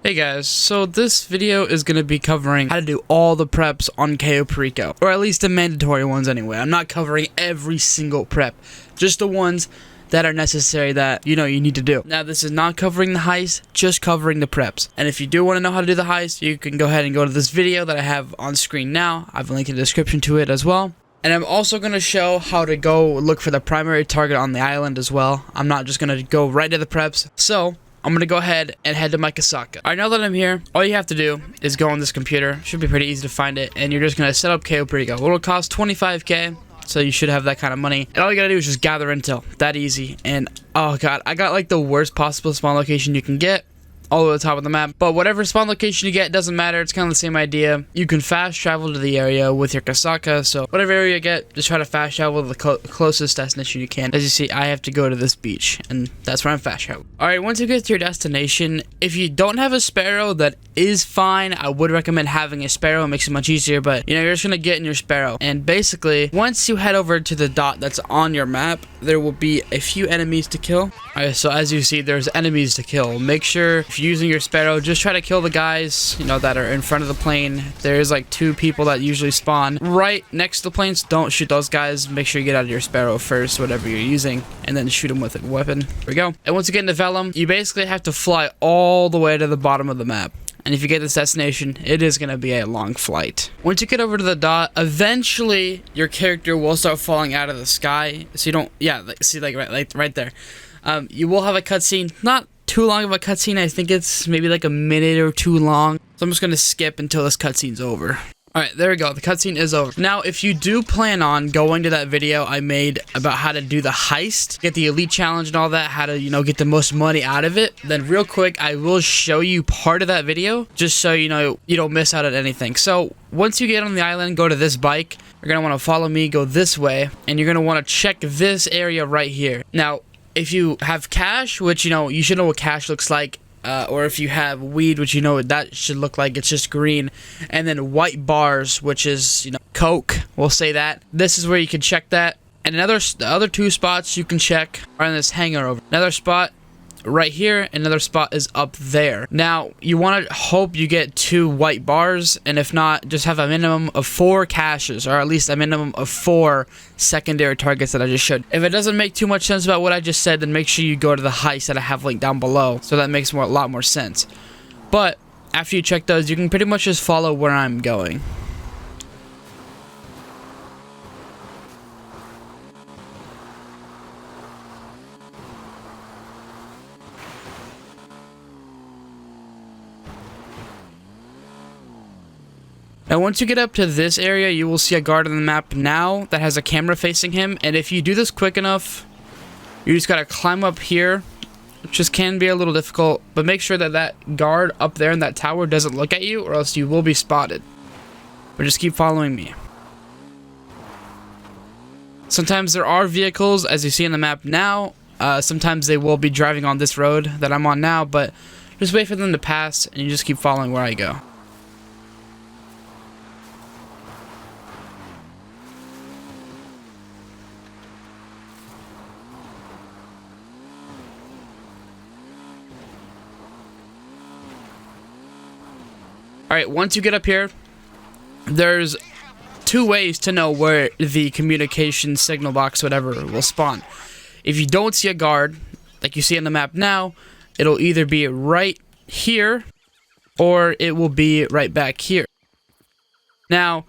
Hey guys, so this video is going to be covering how to do all the preps on Cayo Perico, or at least the mandatory ones anyway. I'm not covering every single prep, just the ones that are necessary that you need to do. Now this is not covering the heist, just covering the preps. And if you do want to know how to do the heist, you can go ahead and go to this video that I have on screen now. I've linked in the description to it as well. And I'm also going to show how to go look for the primary target on the island as well. I'm not just going to go right to the preps. So I'm going to go ahead and head to my Kasaka. Alright, now that I'm here, all you have to do is go on this computer. Should be pretty easy to find it. And you're just going to set up Cayo Perico. It'll cost 25k. So you should have that kind of money. And all you got to do is just gather intel. That easy. And oh god, I got like the worst possible spawn location you can get. All the way to the top of the map. But whatever spawn location you get, doesn't matter. It's kind of the same idea. You can fast travel to the area with your Kasaka. So whatever area you get, just try to fast travel to the closest destination you can. As you see, I have to go to this beach. And that's where I'm fast traveling. Alright, once you get to your destination, if you don't have a Sparrow, that is fine. I would recommend having a Sparrow. It makes it much easier. But you're just going to get in your Sparrow. And basically, once you head over to the dot that's on your map, there will be a few enemies to kill. Alright, so as you see, there's enemies to kill. Make sure if you're using your Sparrow, just try to kill the guys, that are in front of the plane. There's like 2 people that usually spawn right next to the planes. Don't shoot those guys. Make sure you get out of your Sparrow first, whatever you're using, and then shoot them with a weapon. There we go. And once you get into Vellum, you basically have to fly all the way to the bottom of the map. And if you get this destination, it is going to be a long flight. Once you get over to the dot, eventually your character will start falling out of the sky. So you don't, see right there. You will have a cutscene, not too long of a cutscene. I think it's maybe like a minute or 2 long. So I'm just going to skip until this cutscene's over. Alright, there we go. The cutscene is over. Now, if you do plan on going to that video I made about how to do the heist, get the elite challenge and all that, how to, get the most money out of it, then real quick, I will show you part of that video, just so you don't miss out on anything. So, once you get on the island, go to this bike. You're going to want to follow me, go this way, and you're going to want to check this area right here. Now, if you have cash, which, you should know what cash looks like, or if you have weed, which what that should look like, it's just green, and then white bars, which is, coke, we'll say that. This is where you can check that. And the other 2 spots you can check are in this hangar over. Another spot right here, another spot is up there. Now, you want to hope you get 2 white bars, and if not, just have a minimum of 4 caches, or at least a minimum of 4 secondary targets that I just showed. If it doesn't make too much sense about what I just said, then make sure you go to the heist that I have linked down below, so that makes a lot more sense. But after you check those, you can pretty much just follow where I'm going. Now, once you get up to this area, you will see a guard on the map now that has a camera facing him. And if you do this quick enough, you just gotta climb up here, which just can be a little difficult. But make sure that that guard up there in that tower doesn't look at you, or else you will be spotted. But just keep following me. Sometimes there are vehicles, as you see in the map now. Sometimes they will be driving on this road that I'm on now, but just wait for them to pass, and you just keep following where I go. Alright, once you get up here, there's 2 ways to know where the communication signal box, whatever, will spawn. If you don't see a guard, like you see on the map now, it'll either be right here, or it will be right back here. Now,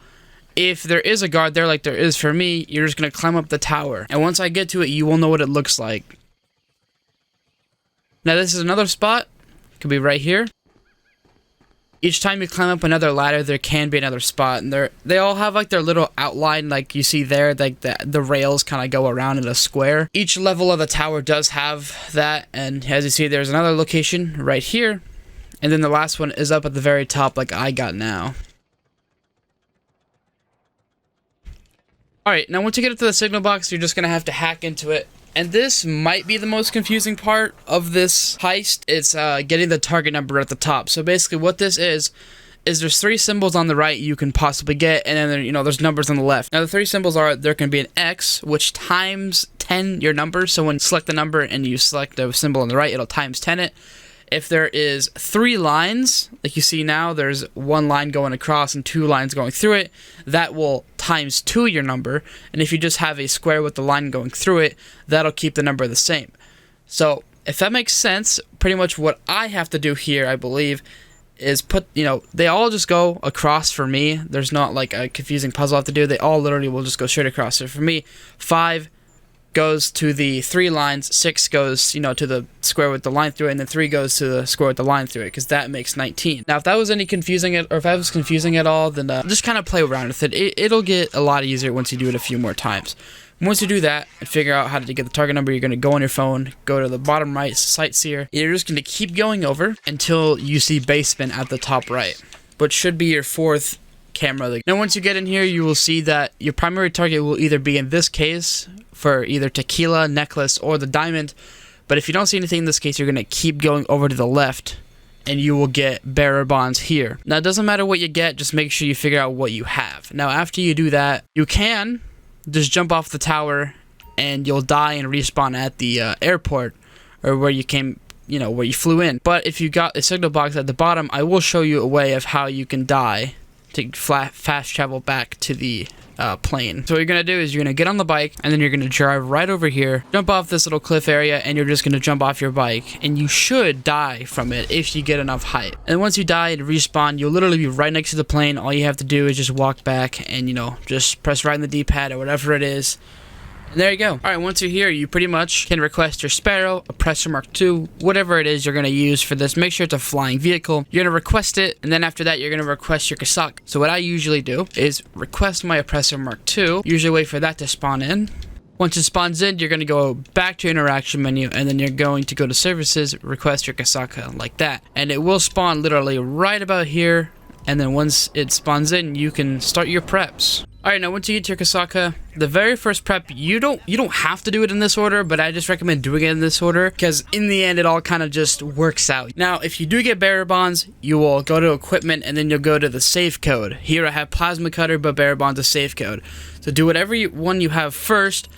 if there is a guard there, like there is for me, you're just going to climb up the tower. And once I get to it, you will know what it looks like. Now, this is another spot. It could be right here. Each time you climb up another ladder, there can be another spot, and they all have like their little outline, like you see there, like the rails kind of go around in a square. Each level of the tower does have that, and as you see, there's another location right here, and then the last one is up at the very top, like I got now. Alright, now once you get up to the signal box, you're just gonna have to hack into it. And this might be the most confusing part of this heist. It's getting the target number at the top. So basically what this is there's 3 symbols on the right you can possibly get, and then there, there's numbers on the left. Now the 3 symbols are, there can be an X, which times 10 your number. So when you select the number and you select the symbol on the right, it'll times 10 it. if there is 3 lines, like you see now, there's 1 line going across and 2 lines going through it, that will times 2 your number. And if you just have a square with the line going through it, that'll keep the number the same. So if that makes sense, pretty much what I have to do here, I believe, is put, they all just go across for me. There's not like a confusing puzzle I have to do. They all literally will just go straight across. So for me, 5 goes to the 3 lines, 6 goes, to the square with the line through it, and then 3 goes to the square with the line through it, because that makes 19. Now, if that was any confusing, or if I was confusing at all, then just kind of play around with it. It'll get a lot easier once you do it a few more times. Once you do that and figure out how to get the target number, you're going to go on your phone, go to the bottom right, sightseer. You're just going to keep going over until you see basement at the top right, which should be your 4th camera. Now, once you get in here, you will see that your primary target will either be, in this case, for either tequila, necklace, or the diamond. But if you don't see anything in this case, you're going to keep going over to the left, and you will get bearer bonds here. Now, it doesn't matter what you get, just make sure you figure out what you have. Now, after you do that, you can just jump off the tower, and you'll die and respawn at the airport, or where you came, where you flew in. But if you got a signal box at the bottom, I will show you a way of how you can die to fast travel back to the plane. So what you're going to do is you're going to get on the bike, and then you're going to drive right over here, jump off this little cliff area, and you're just going to jump off your bike, and you should die from it if you get enough height. And once you die and respawn, you'll literally be right next to the plane. All you have to do is just walk back and, just press right on the D-pad or whatever it is. And there you go. Alright, once you're here, you pretty much can request your Sparrow, Oppressor Mark II, whatever it is you're going to use for this. Make sure it's a flying vehicle. You're going to request it, and then after that, you're going to request your Kasaka. So what I usually do is request my Oppressor Mark II, usually wait for that to spawn in. Once it spawns in, you're going to go back to your interaction menu, and then you're going to go to services, request your Kasaka, like that. And it will spawn literally right about here, and then once it spawns in, you can start your preps. Alright, now once you get to your Kasaka, the very first prep, you don't have to do it in this order, but I just recommend doing it in this order, because in the end, it all kind of just works out. Now, if you do get bearer bonds, you will go to equipment, and then you'll go to the safe code. Here I have plasma cutter, but bearer bonds is safe code. So do whatever one you have first.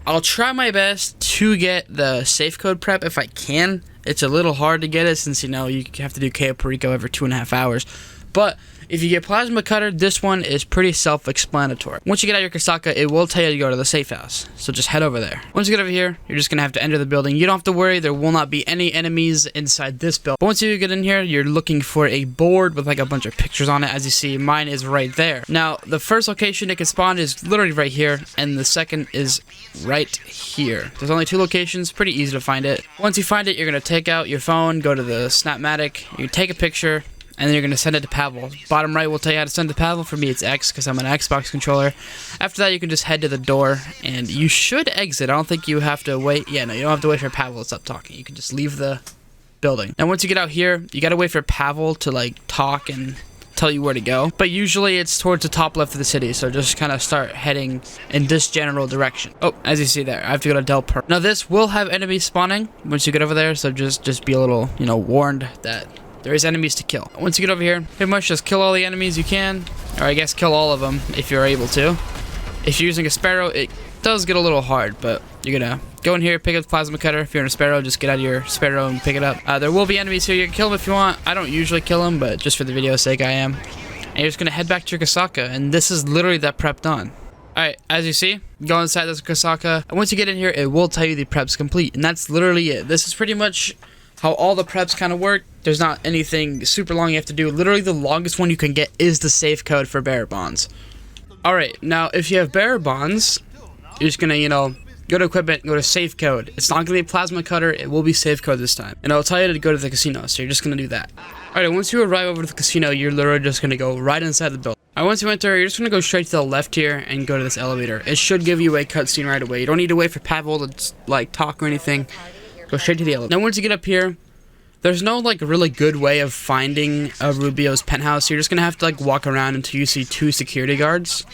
I'll try my best to get the safe code prep if I can. It's a little hard to get it, since, you have to do Cayo Perico every 2.5 hours. But if you get plasma cutter, this one is pretty self-explanatory. Once you get out your Kasaka, it will tell you to go to the safe house. So just head over there. Once you get over here, you're just going to have to enter the building. You don't have to worry, there will not be any enemies inside this building. But once you get in here, you're looking for a board with like a bunch of pictures on it. As you see, mine is right there. Now, the first location it can spawn is literally right here, and the second is right here. There's only 2 locations, pretty easy to find it. Once you find it, you're going to take out your phone, go to the Snapmatic, you take a picture, and then you're going to send it to Pavel. Bottom right will tell you how to send it to Pavel. For me, it's X, because I'm an Xbox controller. After that, you can just head to the door, and you should exit. I don't think you have to wait. Yeah, no, you don't have to wait for Pavel to stop talking. You can just leave the building. Now, once you get out here, you got to wait for Pavel to, talk and tell you where to go. But usually, it's towards the top left of the city, so just kind of start heading in this general direction. Oh, as you see there, I have to go to Del Perro. Now, this will have enemies spawning once you get over there, so just be a little, warned that there is enemies to kill. Once you get over here, pretty much just kill all the enemies you can, or I guess kill all of them if you're able to. If you're using a Sparrow, it does get a little hard, but you're gonna go in here, pick up the plasma cutter. If you're in a Sparrow, just get out of your Sparrow and pick it up. There will be enemies here. You can kill them if you want. I don't usually kill them, but just for the video's sake, I am. And you're just gonna head back to your Kasaka, and this is literally that prep done. Alright, as you see, go inside this Kasaka, and once you get in here, it will tell you the prep's complete, and that's literally it. This is pretty much how all the preps kind of work. There's not anything super long you have to do. Literally, the longest one you can get is the safe code for bearer bonds. Alright, now, if you have bearer bonds, you're just gonna, go to equipment, go to safe code. It's not gonna be plasma cutter, it will be safe code this time. And it'll tell you to go to the casino, so you're just gonna do that. Alright, once you arrive over to the casino, you're literally just gonna go right inside the building. Alright, once you enter, you're just gonna go straight to the left here and go to this elevator. It should give you a cutscene right away. You don't need to wait for Pavel to, talk or anything. Go straight to the elevator. Now, once you get up here, there's no, really good way of finding Rubio's penthouse. You're just gonna have to, walk around until you see 2 security guards.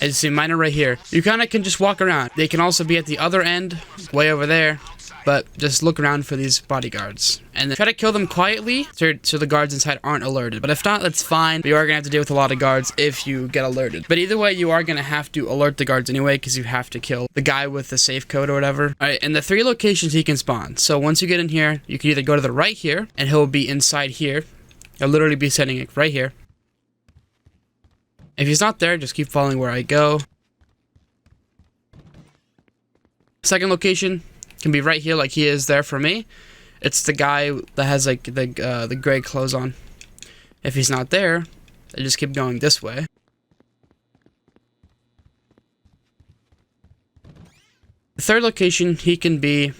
As you see, mine are right here. You kind of can just walk around. They can also be at the other end, way over there. but just look around for these bodyguards. And then try to kill them quietly so the guards inside aren't alerted. But if not, that's fine. But you are going to have to deal with a lot of guards if you get alerted. But either way, you are going to have to alert the guards anyway because you have to kill the guy with the safe code or whatever. Alright, and the 3 locations he can spawn. So once you get in here, you can either go to the right here, and he'll be inside here. He'll literally be sitting like right here. If he's not there, just keep following where I go. Second location can be right here like he is there for me. It's the guy that has like the gray clothes on. If he's not there, I just keep going this way. The third location he can be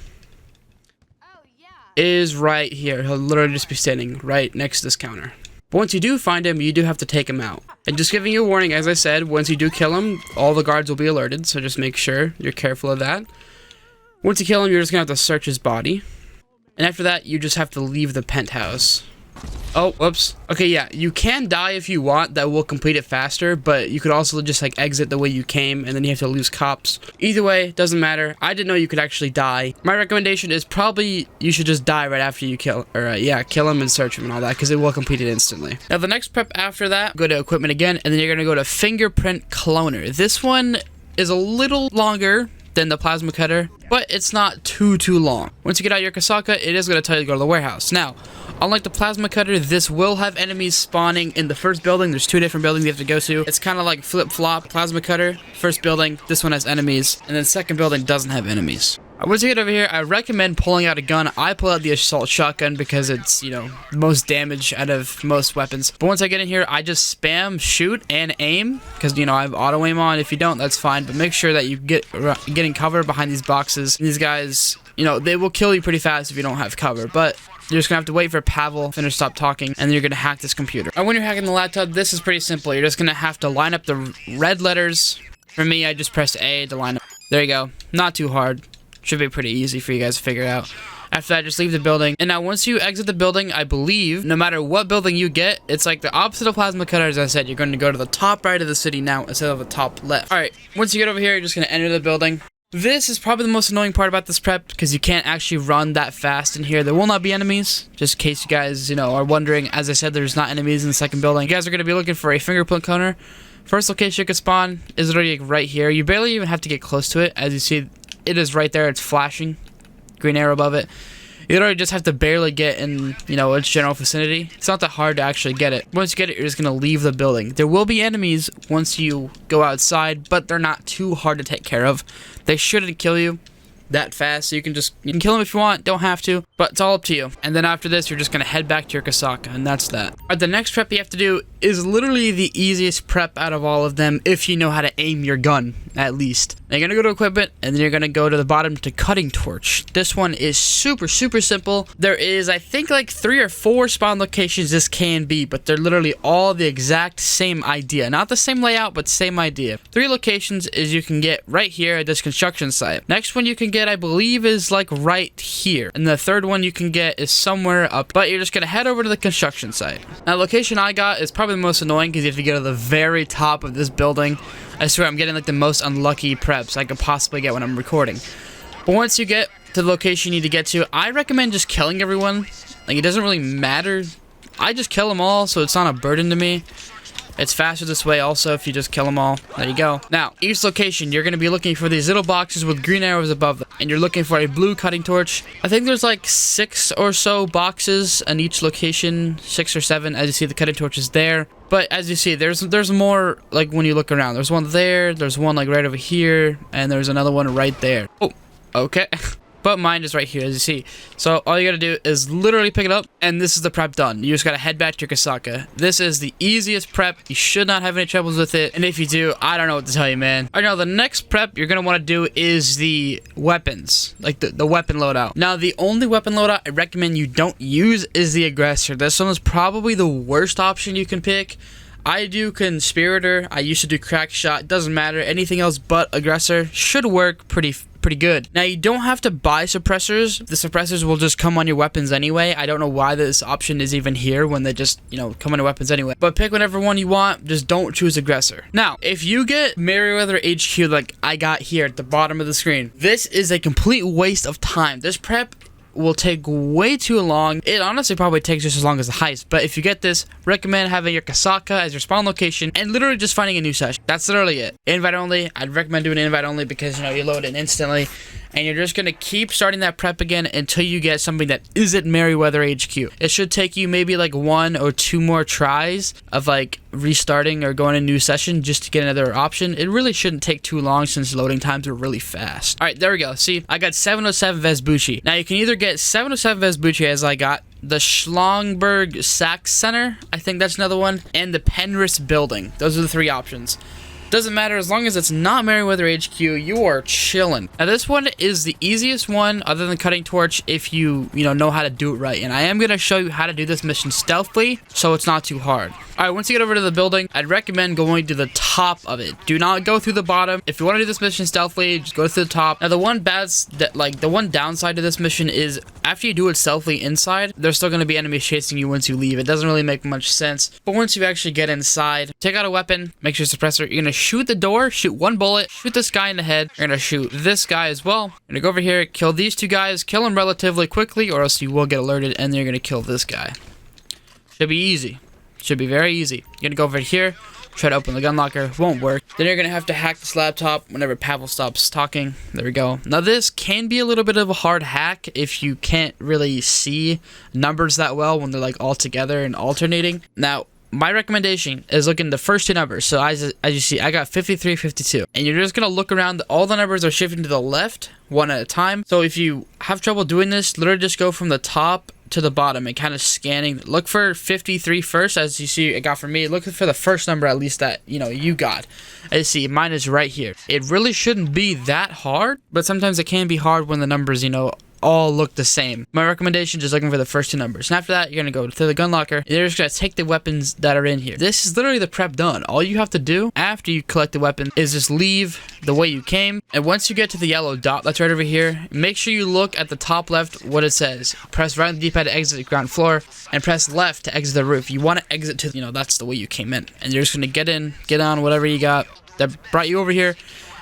is right here. He'll literally just be standing right next to this counter. But once you do find him, you do have to take him out. And just giving you a warning, as I said, once you do kill him, all the guards will be alerted, so just make sure you're careful of that. Once you kill him, you're just going to have to search his body. And after that, you just have to leave the penthouse. Oh, whoops. Okay, yeah, you can die if you want. That will complete it faster, but you could also just like exit the way you came, and then you have to lose cops. Either way, doesn't matter. I didn't know you could actually die. My recommendation is probably you should just die right after you kill, or kill him and search him and all that, because it will complete it instantly. Now, the next prep after that, go to equipment again, and then you're gonna go to Fingerprint Cloner. This one is a little longer than the plasma cutter, but it's not too long. Once you get out your Kasaka, it is going to tell you to go to the warehouse. Now, unlike the plasma cutter, this will have enemies spawning in the first building. There's 2 different buildings you have to go to. It's kind of like flip-flop. Plasma cutter, first building, this one has enemies, and then second building doesn't have enemies. Once you get over here, I recommend pulling out a gun. I pull out the assault shotgun because it's, you know, most damage out of most weapons. But once I get in here, I just spam shoot and aim because, you know, I have auto aim on. If you don't, that's fine. But make sure that you get in cover behind these boxes. These guys, you know, they will kill you pretty fast if you don't have cover. But you're just going to have to wait for Pavel to stop talking, and then you're going to hack this computer. And when you're hacking the laptop, this is pretty simple. You're just going to have to line up the red letters. For me, I just pressed A to line up. There you go. Not too hard. Should be pretty easy for you guys to figure out. After that, just leave the building. And now once you exit the building, I believe, no matter what building you get, it's like the opposite of plasma cutter. As I said, you're going to go to the top right of the city now instead of the top left. Alright, once you get over here, you're just going to enter the building. This is probably the most annoying part about this prep because you can't actually run that fast in here. There will not be enemies, just in case you guys, you know, are wondering. As I said, there's not enemies in the second building. You guys are going to be looking for a fingerprint cloner. First location you can spawn is literally right here. You barely even have to get close to it. As you see, it is right there. It's flashing. Green arrow above it. You literally just have to barely get in, you know, its general vicinity. It's not that hard to actually get it. Once you get it, you're just going to leave the building. There will be enemies once you go outside, but they're not too hard to take care of. They shouldn't kill you that fast, so you can kill them if you want, don't have to, but it's all up to you. And then after this, you're just gonna head back to your Kasaka, and that's that. Alright, the next prep you have to do is literally the easiest prep out of all of them if you know how to aim your gun, at least. Now you're gonna go to equipment, and then you're gonna go to the bottom to cutting torch. This one is super simple. There is, I think, like 3 or 4 spawn locations this can be, but they're literally all the exact same idea. Not the same layout, but same idea. 3 locations is you can get right here at this construction site. Next one you can get, I believe, is like right here. And the third one you can get is somewhere up, but you're just gonna head over to the construction site. Now, the location I got is probably the most annoying because you have to get to the very top of this building. I swear I'm getting like the most unlucky preps I could possibly get when I'm recording. But once you get to the location you need to get to, I recommend just killing everyone. Like, it doesn't really matter. I just kill them all, so it's not a burden to me. It's faster this way also if you just kill them all. There you go. Now, each location, you're going to be looking for these little boxes with green arrows above them. And you're looking for a blue cutting torch. I think there's like 6 or so boxes in each location. 6 or 7. As you see, the cutting torch is there. But as you see, there's more like when you look around. There's one there. There's one like right over here. And there's another one right there. Oh, okay. But mine is right here, as you see. So all you gotta do is literally pick it up, and this is the prep done. You just gotta head back to your Kasaka. This is the easiest prep. You should not have any troubles with it. And if you do, I don't know what to tell you, man. Alright, now the next prep you're gonna want to do is the weapons. Like the weapon loadout. Now, the only weapon loadout I recommend you don't use is the aggressor. This one is probably the worst option you can pick. I do conspirator. I used to do crack shot. Doesn't matter. Anything else but aggressor should work pretty pretty good. Now, you don't have to buy suppressors. The suppressors will just come on your weapons anyway. I don't know why this option is even here when they just, you know, come on your weapons anyway. But pick whatever one you want. Just don't choose aggressor. Now, if you get Merryweather HQ like I got here at the bottom of the screen, this is a complete waste of time. This prep will take way too long. It honestly probably takes just as long as the heist, but if you get this, recommend having your Kasaka as your spawn location and literally just finding a new session. That's literally it. Invite only. I'd recommend doing invite only because, you know, you load it instantly and you're just gonna keep starting that prep again until you get something that isn't Merryweather HQ. It should take you maybe like 1 or 2 more tries of like restarting or going to a new session just to get another option. It really shouldn't take too long since loading times are really fast. All right, there we go. See, I got 707 Vespucci. Now you can either get 707 Vespucci as I got the Schlongberg Sax Center, I think that's another one, and the Penrith Building. Those are the 3 options. Doesn't matter, as long as it's not Merryweather HQ, you are chilling. Now this one is the easiest one other than Cutting Torch if you know how to do it right. And I am going to show you how to do this mission stealthily so it's not too hard. Alright, once you get over to the building, I'd recommend going to the top of it. Do not go through the bottom. If you want to do this mission stealthily, just go to the top. Now the one downside to this mission is after you do it stealthily inside, there's still going to be enemies chasing you once you leave. It doesn't really make much sense. But once you actually get inside, take out a weapon, make sure suppressor, you're going to shoot the door, shoot 1 bullet, shoot this guy in the head. You're going to shoot this guy as well. You're going to go over here, kill these 2 guys, kill them relatively quickly or else you will get alerted and then you're going to kill this guy. Should be easy. Should be very easy. You're gonna go over here, try to open the gun locker, won't work. Then you're gonna have to hack this laptop whenever Pavel stops talking. There we go. Now this can be a little bit of a hard hack if you can't really see numbers that well when they're like all together and alternating. Now, my recommendation is looking at the first 2 numbers. So as you see, I got 53, 52. And you're just going to look around. All the numbers are shifting to the left, one at a time. So if you have trouble doing this, literally just go from the top to the bottom and kind of scanning. Look for 53 first, as you see it got for me. Look for the first number at least that, you got. As you see, mine is right here. It really shouldn't be that hard, but sometimes it can be hard when the numbers, all look the same. My recommendation is just looking for the first 2 numbers. And after that, you're going to go to the gun locker. And you're just going to take the weapons that are in here. This is literally the prep done. All you have to do after you collect the weapon is just leave the way you came. And once you get to the yellow dot that's right over here, make sure you look at the top left what it says. Press right on the D-pad to exit the ground floor and press left to exit the roof. You want to exit to, that's the way you came in. And you're just going to get on whatever you got that brought you over here.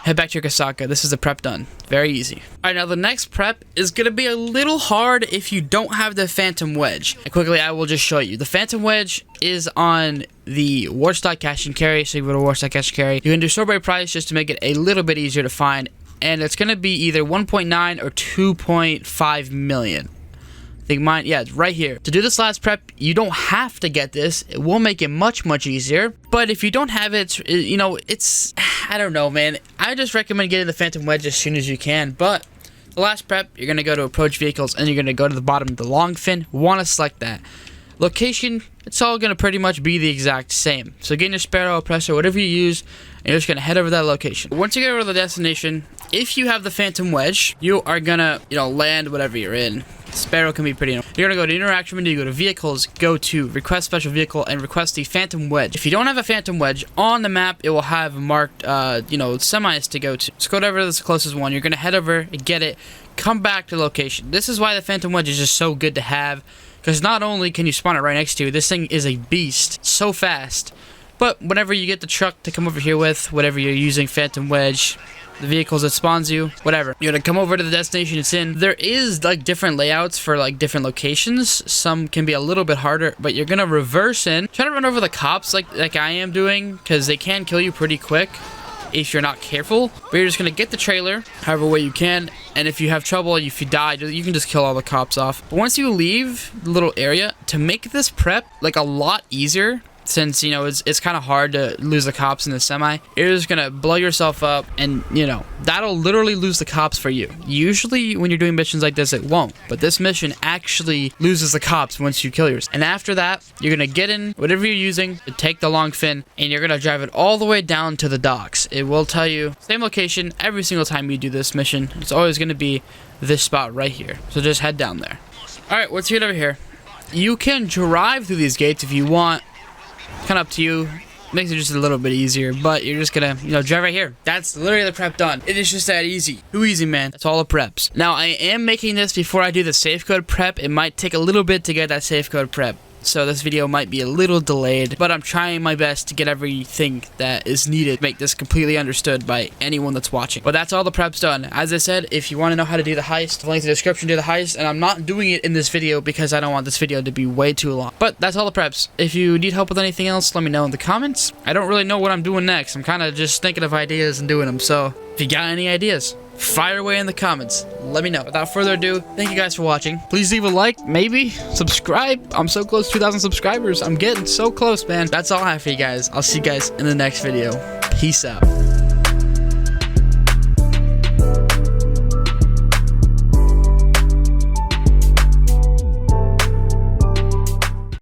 Head back to your Kasaka. This is the prep done. Very easy. Alright, now the next prep is going to be a little hard if you don't have the Phantom Wedge. And quickly, I will just show you. The Phantom Wedge is on the Warstock Cash and Carry. So you go to Warstock Cash and Carry. You can do store by price just to make it a little bit easier to find. And it's going to be either 1.9 or 2.5 million. I think mine, yeah, it's right here. To do this last prep, you don't have to get this. It will make it much, much easier. But if you don't have it, it's, I don't know, man. I just recommend getting the Phantom Wedge as soon as you can. But the last prep, you're going to go to approach vehicles and you're going to go to the bottom of the long fin. Want to select that. Location, it's all going to pretty much be the exact same. So get your Sparrow, Oppressor, whatever you use, and you're just going to head over to that location. Once you get over to the destination, if you have the Phantom Wedge, you are going to, land whatever you're in. Sparrow can be pretty. You're going to go to Interaction menu, go to Vehicles, go to Request Special Vehicle, and request the Phantom Wedge. If you don't have a Phantom Wedge, on the map, it will have marked, semis to go to. So go to whatever the closest one. You're going to head over, get it, come back to the location. This is why the Phantom Wedge is just so good to have. Because not only can you spawn it right next to you, this thing is a beast. So fast. But whenever you get the truck to come over here with, whatever you're using, Phantom Wedge, the vehicles that spawns you, whatever, you're gonna come over to the destination it's in. There is different layouts for different locations. Some can be a little bit harder, but you're gonna reverse in, try to run over the cops like I am doing, because they can kill you pretty quick if you're not careful. But you're just gonna get the trailer however way you can, and if you have trouble, if you die, you can just kill all the cops off. But once you leave the little area, to make this prep a lot easier, since it's kind of hard to lose the cops in the semi, you're just gonna blow yourself up, and that'll literally lose the cops for you. Usually when you're doing missions like this, it won't, but this mission actually loses the cops once you kill yours. And after that, you're gonna get in whatever you're using to take the long fin, and you're gonna drive it all the way down to the docks. It will tell you same location every single time you do this mission. It's always gonna be this spot right here, so just head down there. All right, once you get over here, you can drive through these gates if you want. Kind of up to you. Makes it just a little bit easier, but you're just gonna, drive right here. That's literally the prep done. It is just that easy. Too easy, man. That's all the preps. Now, I am making this before I do the safe code prep. It might take a little bit to get that safe code prep, so this video might be a little delayed, but I'm trying my best to get everything that is needed to make this completely understood by anyone that's watching. But that's all the preps done. As I said, if you want to know how to do the heist, link in the description to the heist, and I'm not doing it in this video because I don't want this video to be way too long. But that's all the preps. If you need help with anything else, let me know in the comments. I don't really know what I'm doing next. I'm kind of just thinking of ideas and doing them, so if you got any ideas, fire away in the comments. Let me know. Without further ado, thank you guys for watching. Please leave a like, maybe subscribe. I'm so close to 2,000 subscribers. I'm getting so close, man. That's all I have for you guys. I'll see you guys in the next video. Peace out.